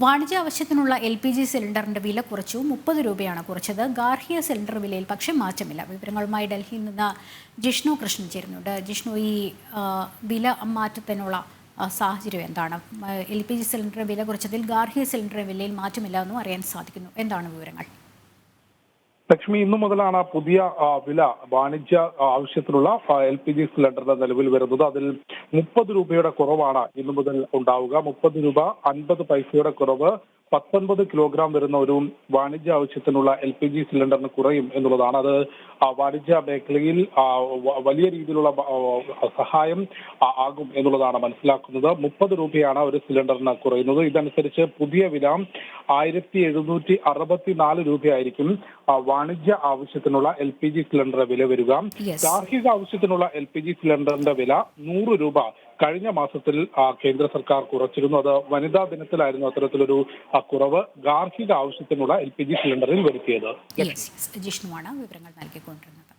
വാണിജ്യ ആവശ്യത്തിനുള്ള LPG സിലിണ്ടറിന്റെ വില കുറച്ചു. 30 രൂപയാണ് കുറച്ചത്. ഗാർഹിക സിലിണ്ടർ വിലയിൽ പക്ഷേ മാറ്റമില്ല. വിവരങ്ങളുമായി ഡൽഹിയിൽ നിന്ന് ജിഷ്ണു കൃഷ്ണൻ ചേരുന്നുണ്ട്. ജിഷ്ണു, ഈ വില മാറ്റത്തിനുള്ള സാഹചര്യം എന്താണ്? LPG സിലിണ്ടർ വില കുറച്ചതിൽ ഗാർഹിക സിലിണ്ടർ വിലയിൽ മാറ്റമില്ല എന്നും അറിയാൻ സാധിക്കുന്നു. എന്താണ് വിവരങ്ങൾ? ലക്ഷ്മി, ഇന്നു മുതലാണ് പുതിയ വില വാണിജ്യ ആവശ്യത്തിനുള്ള LPG സിലിണ്ടറിന്റെ നിലവിൽ വരുന്നത്. അതിൽ 30 രൂപയുടെ കുറവാണ് ഇന്നു മുതൽ ഉണ്ടാവുക. 30 രൂപ 50 പൈസയുടെ കുറവ് 19 കിലോഗ്രാം വരുന്ന ഒരു വാണിജ്യ ആവശ്യത്തിനുള്ള LPG സിലിണ്ടറിന് കുറയും എന്നുള്ളതാണ്. അത് വാണിജ്യ മേഖലയിൽ വലിയ രീതിയിലുള്ള സഹായം ആകും എന്നുള്ളതാണ് മനസ്സിലാക്കുന്നത്. 30 രൂപയാണ് ഒരു സിലിണ്ടറിന് കുറയുന്നത്. ഇതനുസരിച്ച് പുതിയ വില 1764 രൂപയായിരിക്കും വാണിജ്യ ആവശ്യത്തിനുള്ള LPG സിലിണ്ടർ വില വരിക. ഗാർഹിക ആവശ്യത്തിനുള്ള LPG സിലിണ്ടറിന്റെ വില 100 രൂപ കഴിഞ്ഞ മാസത്തിൽ കേന്ദ്ര സർക്കാർ കുറച്ചിരുന്നു. അത് വനിതാ ദിനത്തിലായിരുന്നു അത്തരത്തിലൊരു കുറവ് ഗാർഹിക ആവശ്യത്തിനുള്ള LPG സിലിണ്ടറിൽ വരുത്തിയത്. ജിഷ്ണുവാണ് വിവരങ്ങൾ നൽകിക്കൊണ്ടിരുന്നത്.